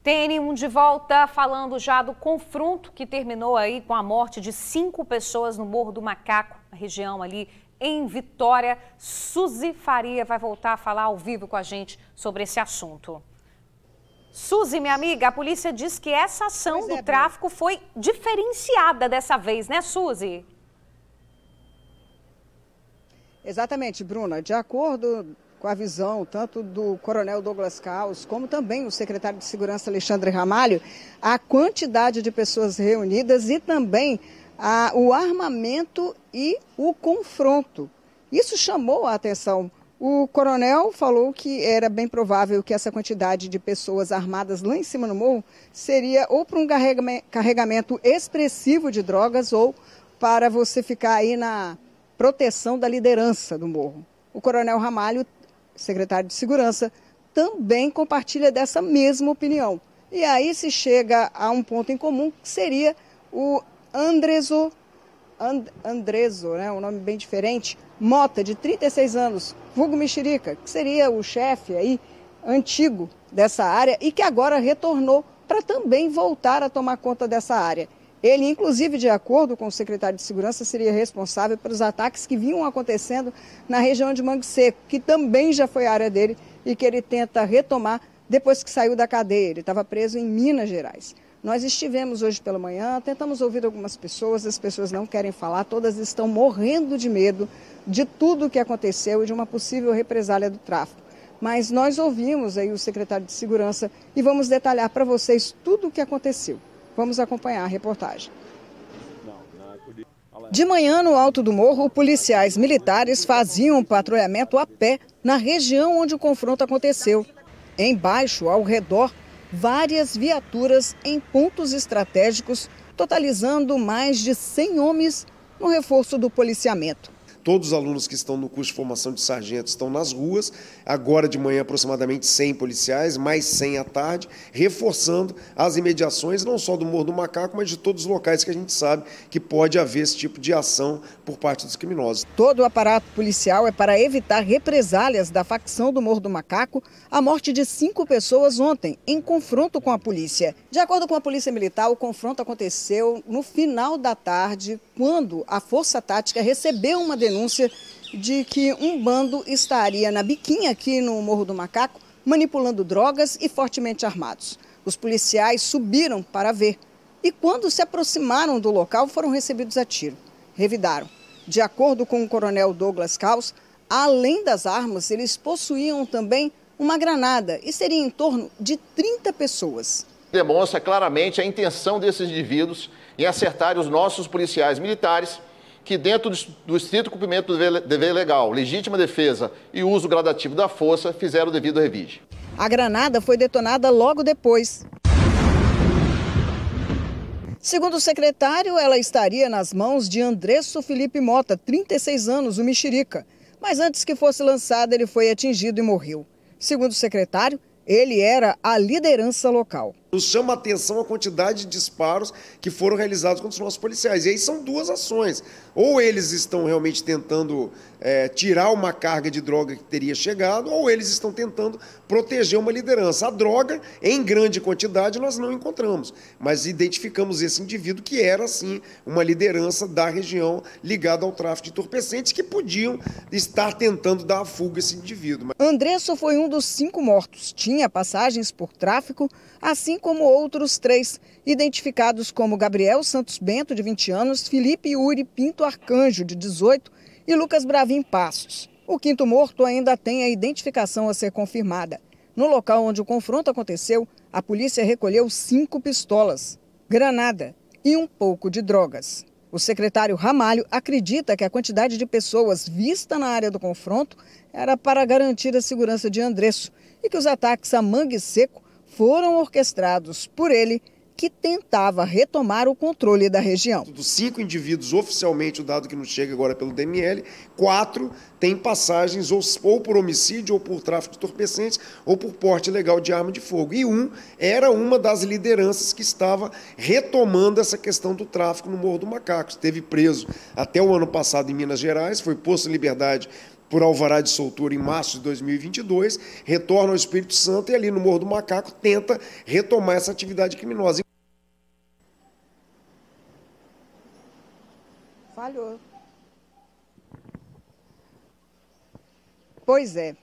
TN1 de volta, falando já do confronto que terminou aí com a morte de 5 pessoas no Morro do Macaco, na região ali em Vitória. Suzy Faria vai voltar a falar ao vivo com a gente sobre esse assunto. Suzy, minha amiga, a polícia diz que essa ação do tráfico foi diferenciada dessa vez, né, Suzy? Exatamente, Bruna. De acordo com a visão tanto do coronel Douglas Caos, como também o secretário de Segurança Alexandre Ramalho, a quantidade de pessoas reunidas e também o armamento e o confronto. Isso chamou a atenção. O coronel falou que era bem provável que essa quantidade de pessoas armadas lá em cima no morro seria ou para um carregamento expressivo de drogas ou para você ficar aí na proteção da liderança do morro. O coronel Ramalho, secretário de Segurança, também compartilha dessa mesma opinião. E aí se chega a um ponto em comum, que seria o Andreso, né, um nome bem diferente, Mota, de 36 anos, vulgo Mexerica, que seria o chefe aí antigo dessa área e que agora retornou para também voltar a tomar conta dessa área. Ele, inclusive, de acordo com o secretário de Segurança, seria responsável pelos ataques que vinham acontecendo na região de Mangue Seco, que também já foi área dele e que ele tenta retomar depois que saiu da cadeia. Ele estava preso em Minas Gerais. Nós estivemos hoje pela manhã, tentamos ouvir algumas pessoas, as pessoas não querem falar, todas estão morrendo de medo de tudo o que aconteceu e de uma possível represália do tráfico. Mas nós ouvimos aí o secretário de Segurança e vamos detalhar para vocês tudo o que aconteceu. Vamos acompanhar a reportagem. De manhã, no alto do morro, policiais militares faziam um patrulhamento a pé na região onde o confronto aconteceu. Embaixo, ao redor, várias viaturas em pontos estratégicos, totalizando mais de 100 homens no reforço do policiamento. Todos os alunos que estão no curso de formação de sargento estão nas ruas, agora de manhã aproximadamente 100 policiais, mais 100 à tarde, reforçando as imediações não só do Morro do Macaco, mas de todos os locais que a gente sabe que pode haver esse tipo de ação por parte dos criminosos. Todo o aparato policial é para evitar represálias da facção do Morro do Macaco, a morte de 5 pessoas ontem, em confronto com a polícia. De acordo com a Polícia Militar, o confronto aconteceu no final da tarde, quando a Força Tática recebeu uma denúncia de que um bando estaria na biquinha aqui no Morro do Macaco, manipulando drogas e fortemente armados. Os policiais subiram para ver e quando se aproximaram do local foram recebidos a tiro. Revidaram. De acordo com o coronel Douglas Caos, além das armas, eles possuíam também uma granada e seria em torno de 30 pessoas. Demonstra claramente a intenção desses indivíduos em acertar os nossos policiais militares que dentro do estrito cumprimento do dever legal, legítima defesa e uso gradativo da força, fizeram o devido revide. A granada foi detonada logo depois. Segundo o secretário, ela estaria nas mãos de Andresso Felipe Mota, 36 anos, o Mexerica. Mas antes que fosse lançada, ele foi atingido e morreu. Segundo o secretário, ele era a liderança local. Nos chama a atenção a quantidade de disparos que foram realizados contra os nossos policiais. E aí são duas ações. Ou eles estão realmente tentando tirar uma carga de droga que teria chegado, ou eles estão tentando proteger uma liderança. A droga, em grande quantidade, nós não encontramos. Mas identificamos esse indivíduo que era, sim, uma liderança da região ligada ao tráfico de entorpecentes que podiam estar tentando dar a fuga a esse indivíduo. Andresso foi um dos 5 mortos. Tinha passagens por tráfico, assim como outros 3, identificados como Gabriel Santos Bento, de 20 anos, Felipe Yuri Pinto Arcanjo, de 18, e Lucas Bravin Passos. O 5º morto ainda tem a identificação a ser confirmada. No local onde o confronto aconteceu, a polícia recolheu 5 pistolas, granada e um pouco de drogas. O secretário Ramalho acredita que a quantidade de pessoas vista na área do confronto era para garantir a segurança de Andresso e que os ataques a Mangue Seco foram orquestrados por ele, que tentava retomar o controle da região. Dos 5 indivíduos, oficialmente, o dado que nos chega agora pelo DML, 4 têm passagens ou por homicídio, ou por tráfico de entorpecentes, ou por porte ilegal de arma de fogo. E um era uma das lideranças que estava retomando essa questão do tráfico no Morro do Macaco. Esteve preso até o ano passado em Minas Gerais, foi posto em liberdade por alvará de soltura em março de 2022, retorna ao Espírito Santo e ali no Morro do Macaco tenta retomar essa atividade criminosa. Falhou. Pois é.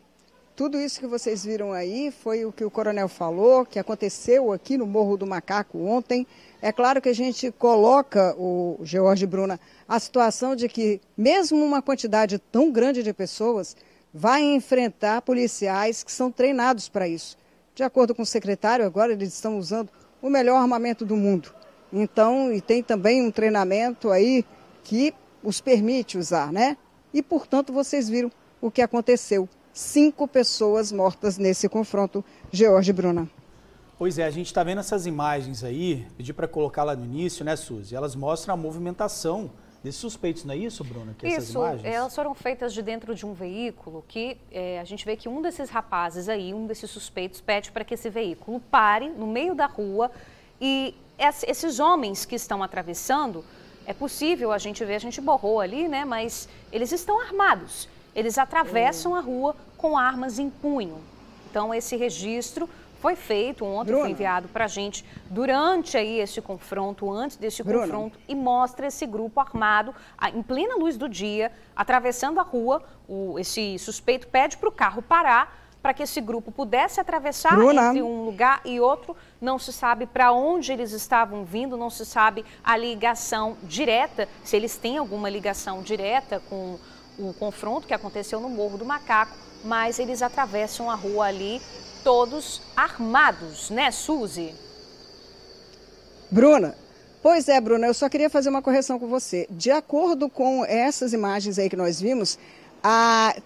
Tudo isso que vocês viram aí foi o que o coronel falou, que aconteceu aqui no Morro do Macaco ontem. É claro que a gente coloca, o George e Bruna, a situação de que mesmo uma quantidade tão grande de pessoas vai enfrentar policiais que são treinados para isso. De acordo com o secretário, agora eles estão usando o melhor armamento do mundo. Então, e tem também um treinamento aí que os permite usar, né? E, portanto, vocês viram o que aconteceu. 5 pessoas mortas nesse confronto, George e Bruna. Pois é, a gente está vendo essas imagens aí, pedi para colocar lá no início, né, Suzy? Elas mostram a movimentação desses suspeitos, não é isso, Bruna? Que essas imagens? Elas foram feitas de dentro de um veículo que a gente vê que um desses rapazes aí, um desses suspeitos, pede para que esse veículo pare no meio da rua e esses homens que estão atravessando, é possível a gente ver, a gente borrou ali, né, mas eles estão armados. Eles atravessam a rua com armas em punho. Então, esse registro foi feito ontem, foi enviado para a gente durante aí esse confronto, antes desse confronto, e mostra esse grupo armado em plena luz do dia, atravessando a rua. Esse suspeito pede para o carro parar para que esse grupo pudesse atravessar entre um lugar e outro. Não se sabe para onde eles estavam vindo, não se sabe a ligação direta, se eles têm alguma ligação direta com o confronto que aconteceu no Morro do Macaco, mas eles atravessam a rua ali, todos armados, né, Suzy? Bruna, pois é, Bruna, eu só queria fazer uma correção com você. De acordo com essas imagens aí que nós vimos,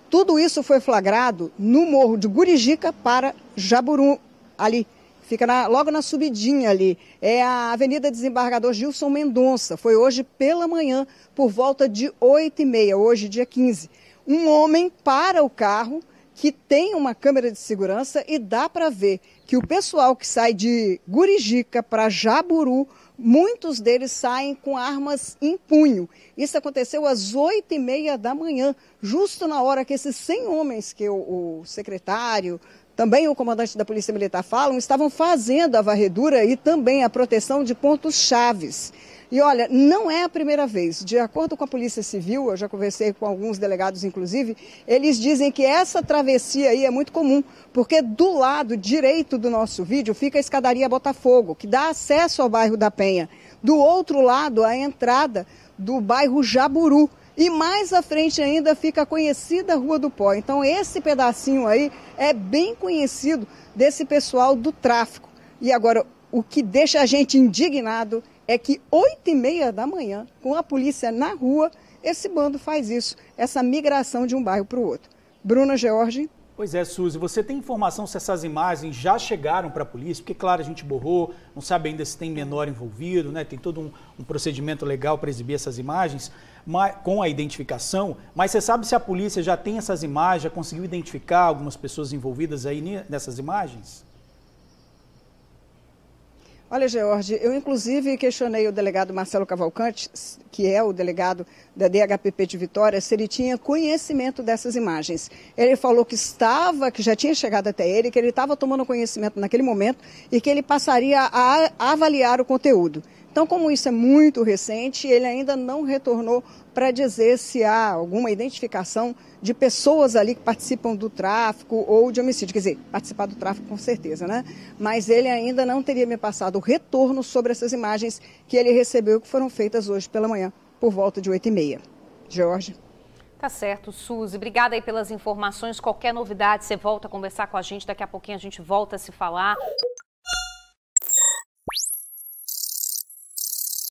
tudo isso foi flagrado no Morro de Gurijica para Jaburu, ali. Fica logo na subidinha ali. É a Avenida Desembargador Gilson Mendonça. Foi hoje pela manhã, por volta de 8h30, hoje dia 15. Um homem para o carro que tem uma câmera de segurança e dá para ver que o pessoal que sai de Gurijica para Jaburu, muitos deles saem com armas em punho. Isso aconteceu às 8h30 da manhã, justo na hora que esses 100 homens que o secretário, também o comandante da Polícia Militar falam, estavam fazendo a varredura e também a proteção de pontos chaves. E olha, não é a primeira vez. De acordo com a Polícia Civil, eu já conversei com alguns delegados, inclusive, eles dizem que essa travessia aí é muito comum, porque do lado direito do nosso vídeo fica a escadaria Botafogo, que dá acesso ao bairro da Penha. Do outro lado, a entrada do bairro Jaburu. E mais à frente ainda fica a conhecida Rua do Pó. Então esse pedacinho aí é bem conhecido desse pessoal do tráfico. E agora, o que deixa a gente indignado é que 8h30 da manhã, com a polícia na rua, esse bando faz isso, essa migração de um bairro para o outro. Bruna, George. Pois é, Suzy, você tem informação se essas imagens já chegaram para a polícia? Porque, claro, a gente borrou, não sabe ainda se tem menor envolvido, né? Tem todo um procedimento legal para exibir essas imagens com a identificação, mas você sabe se a polícia já tem essas imagens, já conseguiu identificar algumas pessoas envolvidas aí nessas imagens? Olha, George, eu inclusive questionei o delegado Marcelo Cavalcante, que é o delegado da DHPP de Vitória, se ele tinha conhecimento dessas imagens. Ele falou que já tinha chegado até ele, que ele estava tomando conhecimento naquele momento e que ele passaria a avaliar o conteúdo. Então, como isso é muito recente, ele ainda não retornou para dizer se há alguma identificação de pessoas ali que participam do tráfico ou de homicídio. Quer dizer, participar do tráfico com certeza, né? Mas ele ainda não teria me passado o retorno sobre essas imagens que ele recebeu, que foram feitas hoje pela manhã, por volta de 8h30. George. Tá certo, Suzy. Obrigada aí pelas informações. Qualquer novidade, você volta a conversar com a gente. Daqui a pouquinho a gente volta a se falar.